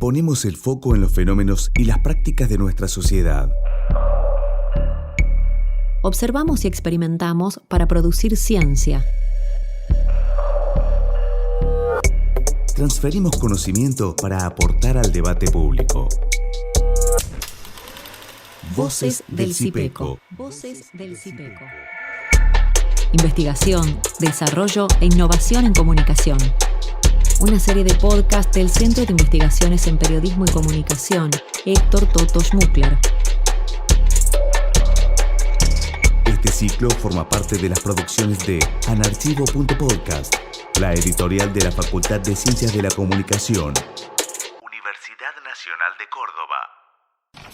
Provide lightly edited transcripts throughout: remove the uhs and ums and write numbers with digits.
Ponemos el foco en los fenómenos y las prácticas de nuestra sociedad. Observamos y experimentamos para producir ciencia. Transferimos conocimiento para aportar al debate público. Voces del CIPECO. Voces del CIPECO. Investigación, desarrollo e innovación en comunicación. Una serie de podcast del Centro de Investigaciones en Periodismo y Comunicación, Héctor Toto Schmuckler. Este ciclo forma parte de las producciones de Anarchivo.podcast, la editorial de la Facultad de Ciencias de la Comunicación, Universidad Nacional de Córdoba.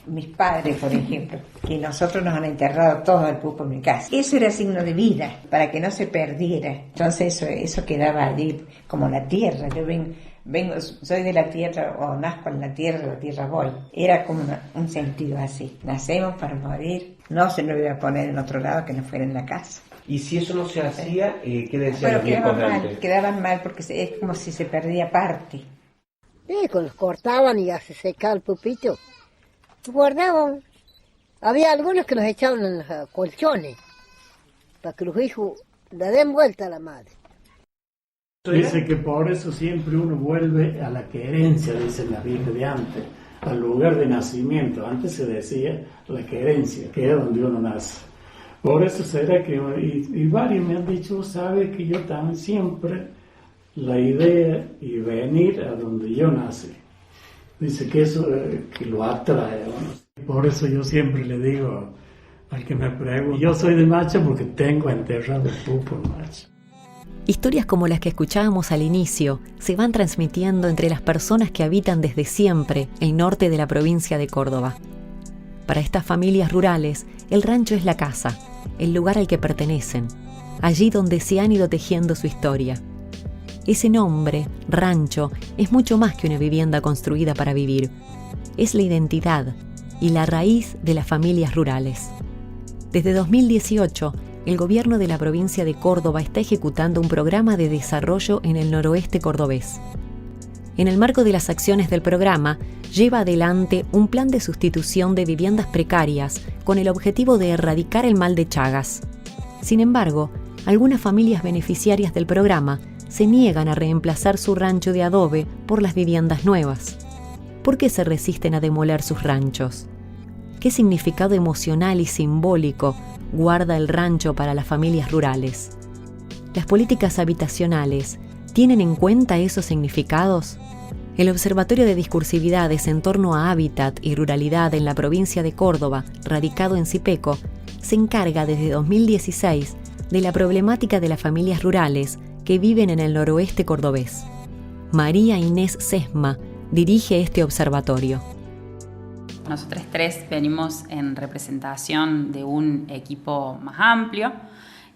Mis padres, por ejemplo, que nosotros nos han enterrado todo el pupo en mi casa. Eso era signo de vida, para que no se perdiera. Entonces eso quedaba allí como la tierra. Yo vengo, soy de la tierra, o nazco en la tierra voy. Era como un sentido así. Nacemos para morir. No se lo iba a poner en otro lado que no fuera en la casa. Y si eso no se hacía, ¿qué decían los viejos de antes? Quedaban mal porque es como si se perdía parte. Los cortaban y ya se secaba el pupito. Guardaban. Había algunos que los echaban en los colchones para que los hijos le den vuelta a la madre. Dice que por eso siempre uno vuelve a la querencia, dicen las viejas de antes, al lugar de nacimiento. Antes se decía la querencia, que es donde uno nace. Por eso será que, y varios me han dicho, sabes que yo también siempre la idea y venir a donde yo nací. Dice que eso que lo atrae. ¿No? Por eso yo siempre le digo al que me pregunta, yo soy de Macha porque tengo enterrado el pupo en Macha. Historias como las que escuchábamos al inicio se van transmitiendo entre las personas que habitan desde siempre el norte de la provincia de Córdoba. Para estas familias rurales, el rancho es la casa, el lugar al que pertenecen, allí donde se han ido tejiendo su historia. Ese nombre, rancho, es mucho más que una vivienda construida para vivir. Es la identidad y la raíz de las familias rurales. Desde 2018, el gobierno de la provincia de Córdoba está ejecutando un programa de desarrollo en el noroeste cordobés. En el marco de las acciones del programa, lleva adelante un plan de sustitución de viviendas precarias con el objetivo de erradicar el mal de Chagas. Sin embargo, algunas familias beneficiarias del programa se niegan a reemplazar su rancho de adobe por las viviendas nuevas. ¿Por qué se resisten a demoler sus ranchos? ¿Qué significado emocional y simbólico guarda el rancho para las familias rurales? ¿Las políticas habitacionales tienen en cuenta esos significados? El Observatorio de Discursividades en torno a hábitat y ruralidad en la provincia de Córdoba, radicado en CIPECO, se encarga desde 2016 de la problemática de las familias rurales que viven en el noroeste cordobés. María Inés Sesma dirige este observatorio. Nosotros tres venimos en representación de un equipo más amplio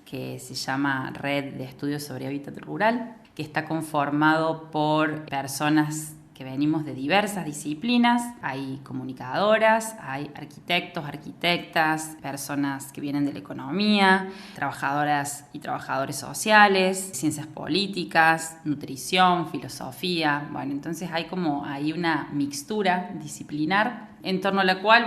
que se llama Red de Estudios sobre Hábitat Rural, que está conformado por personas que venimos de diversas disciplinas. Hay comunicadoras, hay arquitectos, arquitectas, personas que vienen de la economía, trabajadoras y trabajadores sociales, ciencias políticas, nutrición, filosofía. Bueno, entonces hay una mixtura disciplinar en torno a la cual,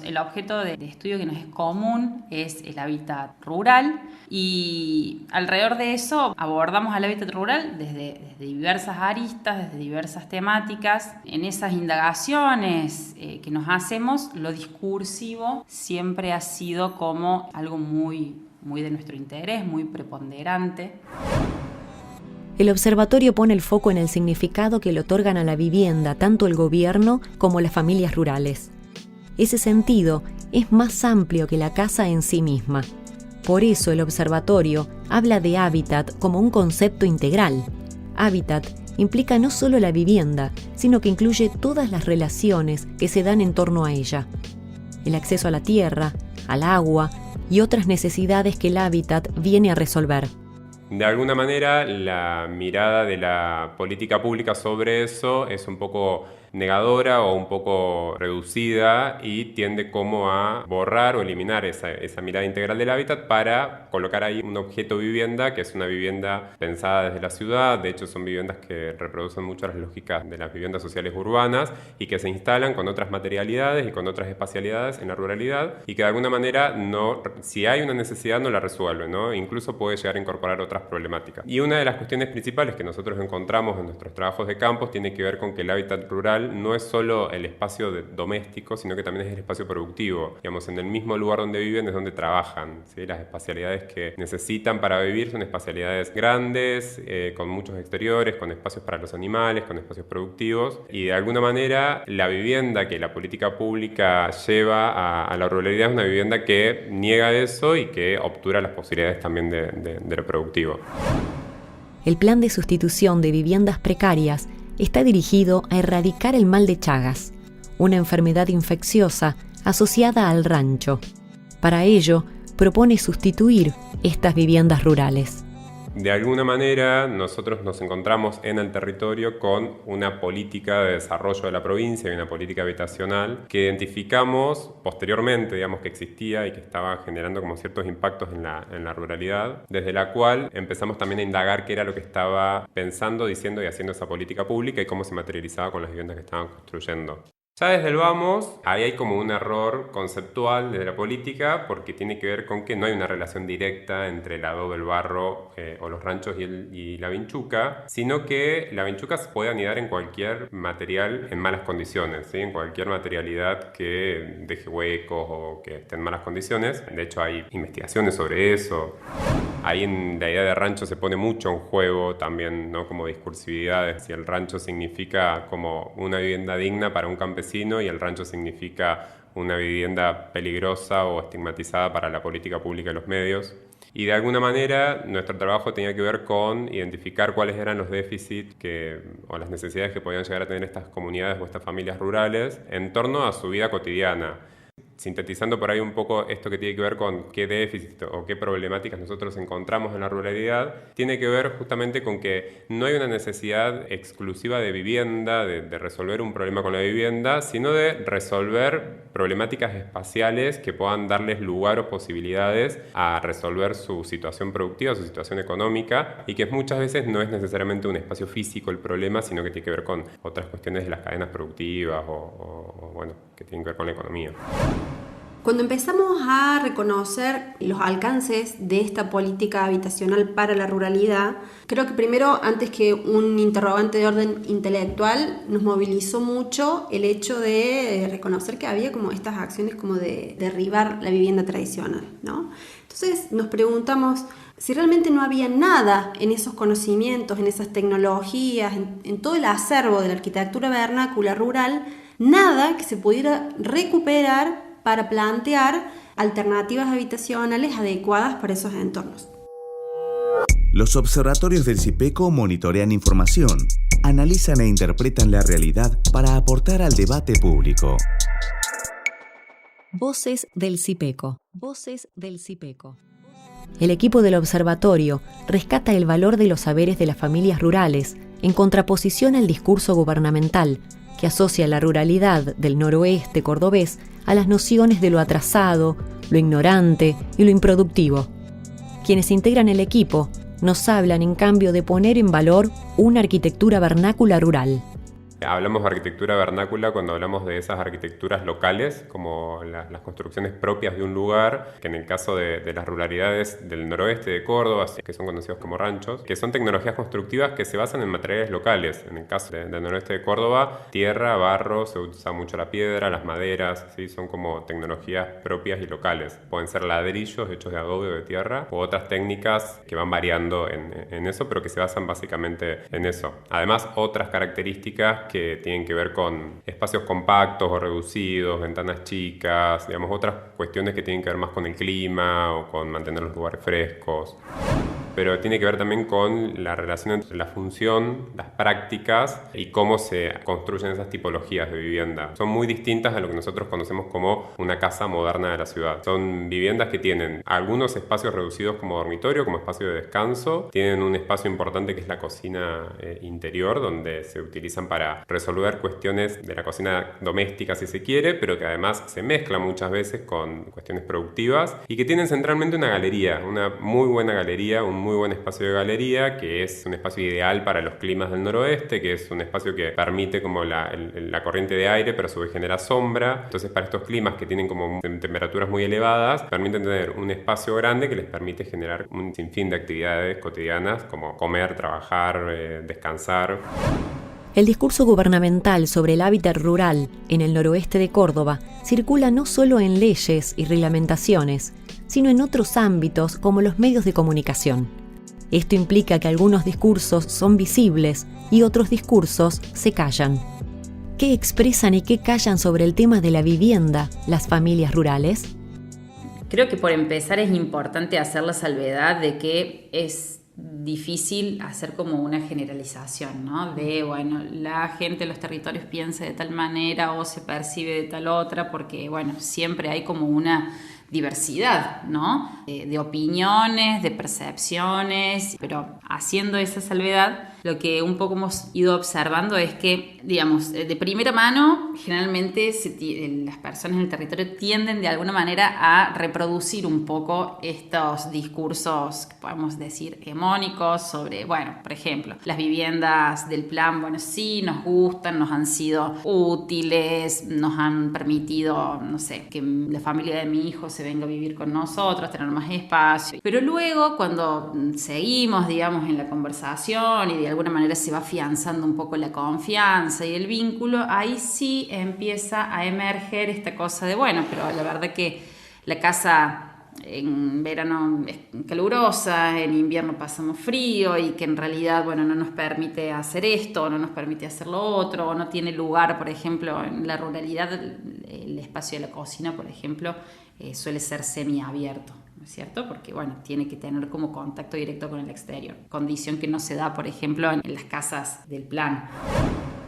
el objeto de estudio que nos es común es el hábitat rural, y alrededor de eso abordamos al hábitat rural desde diversas aristas, desde diversas temáticas. En esas indagaciones que nos hacemos, lo discursivo siempre ha sido como algo muy, muy de nuestro interés, muy preponderante. El observatorio pone el foco en el significado que le otorgan a la vivienda tanto el gobierno como las familias rurales. Ese sentido es más amplio que la casa en sí misma. Por eso el observatorio habla de hábitat como un concepto integral. Hábitat implica no solo la vivienda, sino que incluye todas las relaciones que se dan en torno a ella. El acceso a la tierra, al agua y otras necesidades que el hábitat viene a resolver. De alguna manera, la mirada de la política pública sobre eso es un poco negadora o un poco reducida y tiende como a borrar o eliminar esa mirada integral del hábitat para colocar ahí un objeto vivienda que es una vivienda pensada desde la ciudad. De hecho, son viviendas que reproducen mucho las lógicas de las viviendas sociales urbanas y que se instalan con otras materialidades y con otras espacialidades en la ruralidad y que de alguna manera si hay una necesidad no la resuelve, ¿no? Incluso puede llegar a incorporar otras problemáticas. Y una de las cuestiones principales que nosotros encontramos en nuestros trabajos de campos tiene que ver con que el hábitat rural no es solo el espacio doméstico, sino que también es el espacio productivo. Digamos, en el mismo lugar donde viven es donde trabajan, ¿sí? Las espacialidades que necesitan para vivir son espacialidades grandes, con muchos exteriores, con espacios para los animales, con espacios productivos, y de alguna manera la vivienda que la política pública lleva a la ruralidad es una vivienda que niega eso y que obtura las posibilidades también de lo productivo. El plan de sustitución de viviendas precarias está dirigido a erradicar el mal de Chagas, una enfermedad infecciosa asociada al rancho. Para ello, propone sustituir estas viviendas rurales. De alguna manera, nosotros nos encontramos en el territorio con una política de desarrollo de la provincia y una política habitacional que identificamos posteriormente, digamos, que existía y que estaba generando como ciertos impactos en la ruralidad, desde la cual empezamos también a indagar qué era lo que estaba pensando, diciendo y haciendo esa política pública y cómo se materializaba con las viviendas que estaban construyendo. Ya desde el vamos, ahí hay como un error conceptual desde la política porque tiene que ver con que no hay una relación directa entre el adobe, el barro o los ranchos y la vinchuca, sino que la vinchuca se puede anidar en cualquier material en malas condiciones, ¿sí? En cualquier materialidad que deje huecos o que esté en malas condiciones. De hecho, hay investigaciones sobre eso. Ahí en la idea de rancho se pone mucho en juego también, ¿no? Como discursividades. Si el rancho significa como una vivienda digna para un campesino y el rancho significa una vivienda peligrosa o estigmatizada para la política pública y los medios. Y de alguna manera nuestro trabajo tenía que ver con identificar cuáles eran los déficits o las necesidades que podían llegar a tener estas comunidades o estas familias rurales en torno a su vida cotidiana. Sintetizando por ahí un poco esto que tiene que ver con qué déficit o qué problemáticas nosotros encontramos en la ruralidad, tiene que ver justamente con que no hay una necesidad exclusiva de vivienda, de resolver un problema con la vivienda, sino de resolver problemáticas espaciales que puedan darles lugar o posibilidades a resolver su situación productiva, su situación económica, y que muchas veces no es necesariamente un espacio físico el problema, sino que tiene que ver con otras cuestiones de las cadenas productivas o bueno, que tienen que ver con la economía. Cuando empezamos a reconocer los alcances de esta política habitacional para la ruralidad, creo que primero, antes que un interrogante de orden intelectual, nos movilizó mucho el hecho de reconocer que había como estas acciones como de derribar la vivienda tradicional, ¿no? Entonces nos preguntamos si realmente no había nada en esos conocimientos, en esas tecnologías, en todo el acervo de la arquitectura vernácula rural, nada que se pudiera recuperar para plantear alternativas habitacionales adecuadas para esos entornos. Los observatorios del CIPECO monitorean información, analizan e interpretan la realidad para aportar al debate público. Voces del CIPECO. Voces del CIPECO. El equipo del observatorio rescata el valor de los saberes de las familias rurales en contraposición al discurso gubernamental que asocia la ruralidad del noroeste cordobés a las nociones de lo atrasado, lo ignorante y lo improductivo. Quienes integran el equipo nos hablan, en cambio, de poner en valor una arquitectura vernácula rural. Hablamos de arquitectura vernácula cuando hablamos de esas arquitecturas locales, como las construcciones propias de un lugar, que en el caso de las ruralidades del noroeste de Córdoba, que son conocidos como ranchos, que son tecnologías constructivas que se basan en materiales locales. En el caso del noroeste de Córdoba, tierra, barro, se usa mucho la piedra, las maderas, ¿sí? Son como tecnologías propias y locales. Pueden ser ladrillos hechos de adobe o de tierra, u otras técnicas que van variando en eso, pero que se basan básicamente en eso. Además, otras características que tienen que ver con espacios compactos o reducidos, ventanas chicas, digamos, otras cuestiones que tienen que ver más con el clima o con mantener los lugares frescos. Pero tiene que ver también con la relación entre la función, las prácticas y cómo se construyen esas tipologías de vivienda. Son muy distintas a lo que nosotros conocemos como una casa moderna de la ciudad. Son viviendas que tienen algunos espacios reducidos como dormitorio, como espacio de descanso, tienen un espacio importante que es la cocina interior, donde se utilizan para resolver cuestiones de la cocina doméstica si se quiere, pero que además se mezcla muchas veces con cuestiones productivas y que tienen centralmente una galería, una muy buena galería, un muy buen espacio de galería, que es un espacio ideal para los climas del noroeste, que es un espacio que permite como la corriente de aire, pero a su vez genera sombra. Entonces, para estos climas que tienen como temperaturas muy elevadas, permiten tener un espacio grande que les permite generar un sinfín de actividades cotidianas como comer, trabajar, descansar. El discurso gubernamental sobre el hábitat rural en el noroeste de Córdoba circula no solo en leyes y reglamentaciones, sino en otros ámbitos como los medios de comunicación. Esto implica que algunos discursos son visibles y otros discursos se callan. ¿Qué expresan y qué callan sobre el tema de la vivienda las familias rurales? Creo que por empezar es importante hacer la salvedad de que es difícil hacer como una generalización, ¿no? De, bueno, la gente en los territorios piensa de tal manera o se percibe de tal otra, porque, bueno, siempre hay como una diversidad, ¿no? De opiniones, de percepciones, pero haciendo esa salvedad, lo que un poco hemos ido observando es que, digamos, de primera mano, generalmente las personas en el territorio tienden de alguna manera a reproducir un poco estos discursos, que podemos decir, hegemónicos sobre, bueno, por ejemplo, las viviendas del plan, bueno, sí, nos gustan, nos han sido útiles, nos han permitido, no sé, que la familia de mi hijo se venga a vivir con nosotros, tener más espacio. Pero luego, cuando seguimos, digamos, en la conversación y de alguna manera se va afianzando un poco la confianza y el vínculo, ahí sí empieza a emerger esta cosa de, bueno, pero la verdad que la casa en verano es calurosa, en invierno pasamos frío y que en realidad, bueno, no nos permite hacer esto, no nos permite hacer lo otro, o no tiene lugar, por ejemplo, en la ruralidad el espacio de la cocina, por ejemplo, suele ser semiabierto, ¿no es cierto? Porque, bueno, tiene que tener como contacto directo con el exterior, condición que no se da, por ejemplo, en las casas del plan.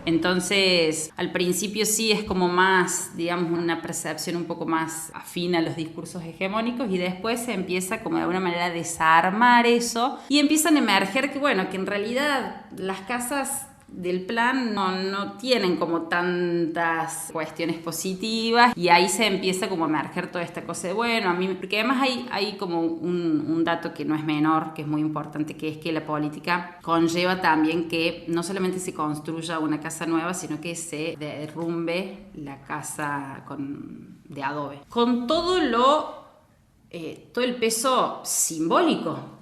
Entonces, al principio sí es como más, digamos, una percepción un poco más afín a los discursos hegemónicos y después se empieza como de alguna manera a desarmar eso y empiezan a emerger que, bueno, que en realidad las casas del plan no tienen como tantas cuestiones positivas y ahí se empieza como a emerger toda esta cosa de, bueno, a mí, porque además hay como un dato que no es menor, que es muy importante, que es que la política conlleva también que no solamente se construya una casa nueva, sino que se derrumbe la casa de adobe. Con todo el peso simbólico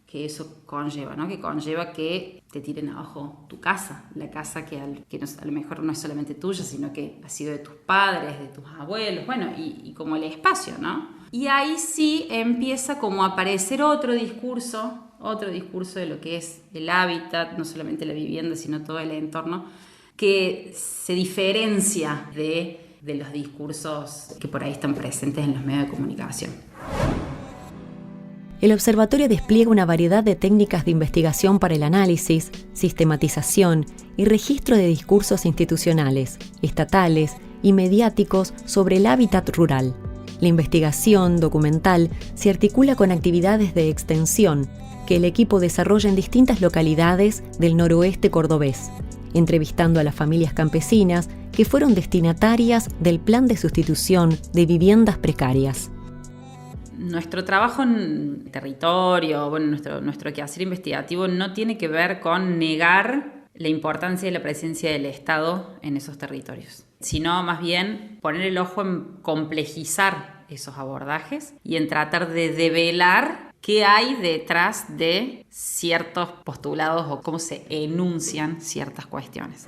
que eso conlleva, ¿no? Que conlleva que te tiren abajo tu casa, la casa que a lo mejor no es solamente tuya, sino que ha sido de tus padres, de tus abuelos, bueno, y como el espacio, ¿no? Y ahí sí empieza como a aparecer otro discurso de lo que es el hábitat, no solamente la vivienda, sino todo el entorno, que se diferencia de los discursos que por ahí están presentes en los medios de comunicación. El observatorio despliega una variedad de técnicas de investigación para el análisis, sistematización y registro de discursos institucionales, estatales y mediáticos sobre el hábitat rural. La investigación documental se articula con actividades de extensión que el equipo desarrolla en distintas localidades del noroeste cordobés, entrevistando a las familias campesinas que fueron destinatarias del plan de sustitución de viviendas precarias. Nuestro trabajo en territorio, bueno, nuestro quehacer investigativo no tiene que ver con negar la importancia de la presencia del Estado en esos territorios, sino más bien poner el ojo en complejizar esos abordajes y en tratar de develar qué hay detrás de ciertos postulados o cómo se enuncian ciertas cuestiones.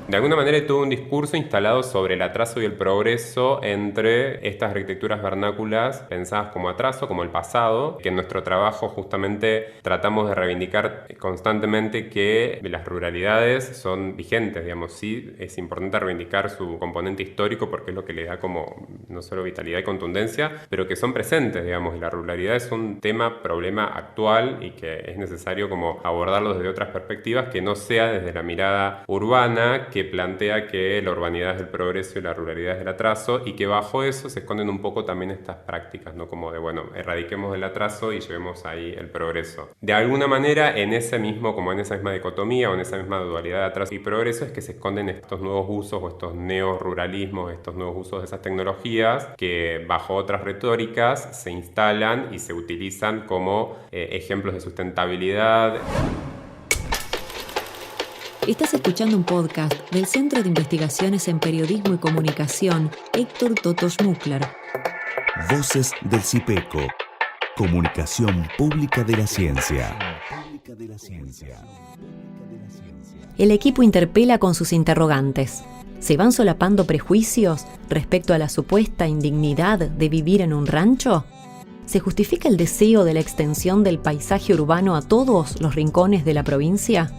De alguna manera tuvo un discurso instalado sobre el atraso y el progreso entre estas arquitecturas vernáculas pensadas como atraso, como el pasado, que en nuestro trabajo justamente tratamos de reivindicar constantemente que las ruralidades son vigentes, digamos. Sí, es importante reivindicar su componente histórico porque es lo que le da como no solo vitalidad y contundencia, pero que son presentes, digamos, y la ruralidad es un problema actual y que es necesario como abordarlo desde otras perspectivas que no sea desde la mirada urbana que plantea que la urbanidad es el progreso y la ruralidad es el atraso, y que bajo eso se esconden un poco también estas prácticas, ¿no? Como de, bueno, erradiquemos el atraso y llevemos ahí el progreso. De alguna manera, en esa misma dicotomía o en esa misma dualidad de atraso y progreso es que se esconden estos nuevos usos o estos neoruralismos, estos nuevos usos de esas tecnologías que bajo otras retóricas se instalan y se utilizan como ejemplos de sustentabilidad. Estás escuchando un podcast del Centro de Investigaciones en Periodismo y Comunicación Héctor Totos-Mukler. Voces del CIPECO. Comunicación pública de la ciencia. El equipo interpela con sus interrogantes. ¿Se van solapando prejuicios respecto a la supuesta indignidad de vivir en un rancho? ¿Se justifica el deseo de la extensión del paisaje urbano a todos los rincones de la provincia?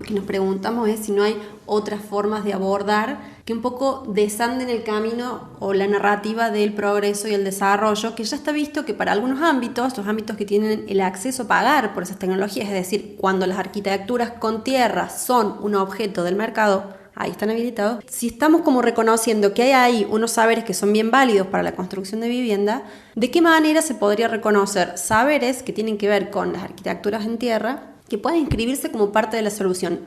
Lo que nos preguntamos es si no hay otras formas de abordar que un poco desanden el camino o la narrativa del progreso y el desarrollo, que ya está visto que para algunos ámbitos, los ámbitos que tienen el acceso a pagar por esas tecnologías, es decir, cuando las arquitecturas con tierra son un objeto del mercado, ahí están habilitados. Si estamos como reconociendo que hay ahí unos saberes que son bien válidos para la construcción de vivienda, ¿de qué manera se podría reconocer saberes que tienen que ver con las arquitecturas en tierra que pueden inscribirse como parte de la solución?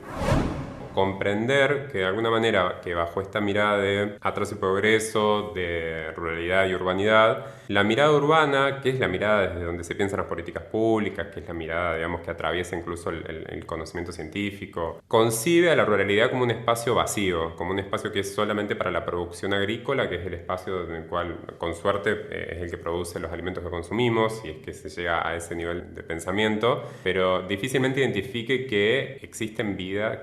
Comprender que de alguna manera que bajo esta mirada de atraso y progreso, de ruralidad y urbanidad, la mirada urbana, que es la mirada desde donde se piensan las políticas públicas, que es la mirada, digamos, que atraviesa incluso el conocimiento científico, concibe a la ruralidad como un espacio vacío, como un espacio que es solamente para la producción agrícola, que es el espacio en el cual, con suerte, es el que produce los alimentos que consumimos, y es que se llega a ese nivel de pensamiento, pero difícilmente identifique que existen vida,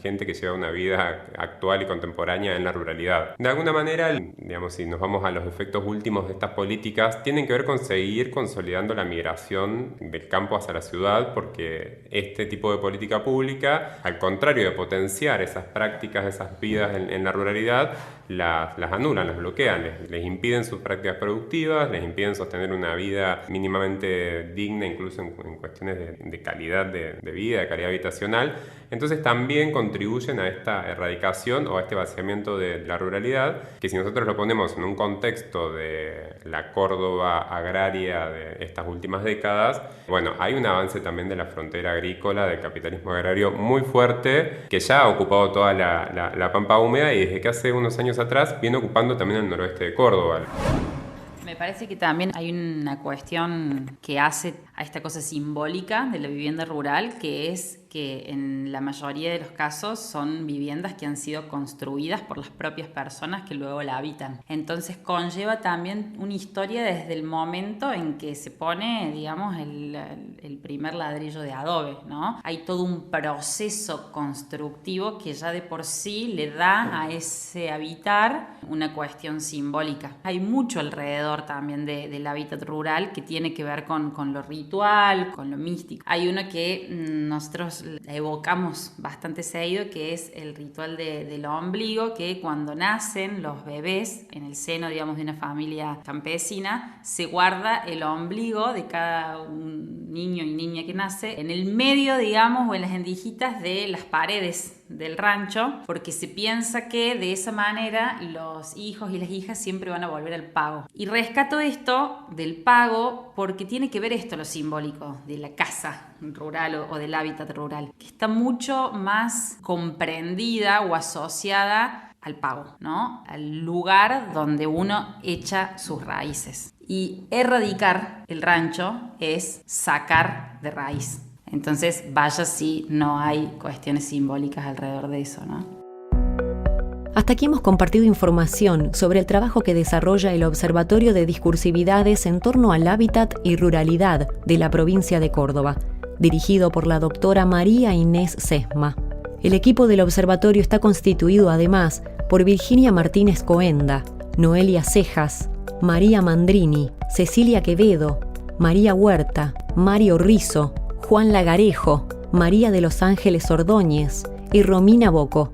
gente que lleva una vida actual y contemporánea en la ruralidad. De alguna manera, digamos, si nos vamos a los efectos últimos de estas políticas, tienen que ver con seguir consolidando la migración del campo hacia la ciudad, porque este tipo de política pública, al contrario de potenciar esas prácticas, esas vidas en la ruralidad, las anulan, las bloquean, les impiden sus prácticas productivas, les impiden sostener una vida mínimamente digna, incluso en cuestiones de calidad de vida, de calidad habitacional. Entonces también contribuyen a esta erradicación o a este vaciamiento de la ruralidad, que si nosotros lo ponemos en un contexto de la Córdoba agraria de estas últimas décadas, bueno, hay un avance también de la frontera agrícola, del capitalismo agrario muy fuerte, que ya ha ocupado toda la pampa húmeda y desde que hace unos años atrás viene ocupando también el noroeste de Córdoba. Me parece que también hay una cuestión que hace a esta cosa simbólica de la vivienda rural, que es que en la mayoría de los casos son viviendas que han sido construidas por las propias personas que luego la habitan. Entonces conlleva también una historia desde el momento en que se pone, digamos, el primer ladrillo de adobe, ¿no? Hay todo un proceso constructivo que ya de por sí le da a ese habitar una cuestión simbólica. Hay mucho alrededor también del hábitat rural que tiene que ver con lo ritual, con lo místico. Hay uno que nosotros evocamos bastante seguido, que es el ritual del ombligo, que cuando nacen los bebés en el seno, digamos, de una familia campesina, se guarda el ombligo de cada un niño y niña que nace en el medio, digamos, o en las endijitas de las paredes del rancho, porque se piensa que de esa manera los hijos y las hijas siempre van a volver al pago. Y rescato esto del pago porque tiene que ver esto, lo simbólico de la casa rural o del hábitat rural, que está mucho más comprendida o asociada al pago, ¿no? Al lugar donde uno echa sus raíces. Y erradicar el rancho es sacar de raíz. Entonces, vaya si no hay cuestiones simbólicas alrededor de eso, ¿no? Hasta aquí hemos compartido información sobre el trabajo que desarrolla el Observatorio de Discursividades en torno al hábitat y ruralidad de la provincia de Córdoba, dirigido por la doctora María Inés Sesma. El equipo del observatorio está constituido además por Virginia Martínez Coenda, Noelia Cejas, María Mandrini, Cecilia Quevedo, María Huerta, Mario Rizzo, Juan Lagarejo, María de los Ángeles Ordóñez y Romina Boco.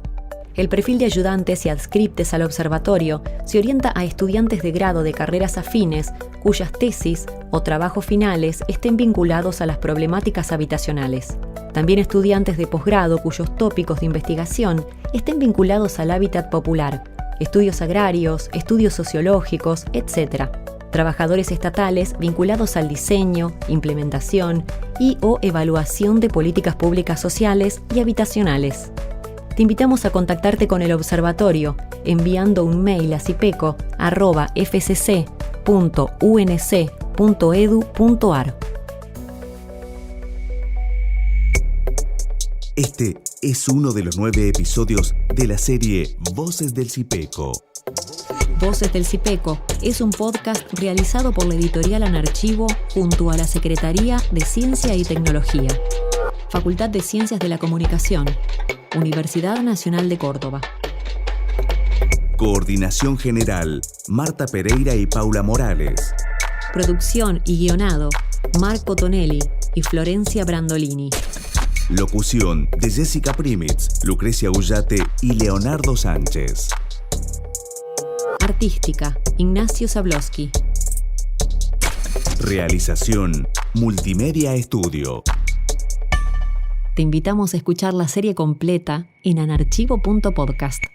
El perfil de ayudantes y adscriptes al observatorio se orienta a estudiantes de grado de carreras afines cuyas tesis o trabajos finales estén vinculados a las problemáticas habitacionales. También estudiantes de posgrado cuyos tópicos de investigación estén vinculados al hábitat popular, estudios agrarios, estudios sociológicos, etc. Trabajadores estatales vinculados al diseño, implementación y o evaluación de políticas públicas sociales y habitacionales. Te invitamos a contactarte con el observatorio enviando un mail a cipeco@fcc.unc.edu.ar. Este es uno de los 9 episodios de la serie Voces del Cipeco. Voces del Cipeco es un podcast realizado por la editorial Anarchivo junto a la Secretaría de Ciencia y Tecnología, Facultad de Ciencias de la Comunicación, Universidad Nacional de Córdoba. Coordinación General, Marta Pereira y Paula Morales. Producción y guionado, Marco Tonelli y Florencia Brandolini. Locución de Jessica Primitz, Lucrecia Ullate y Leonardo Sánchez. Artística, Ignacio Zablowski. Realización, Multimedia Estudio. Te invitamos a escuchar la serie completa en anarchivo.podcast.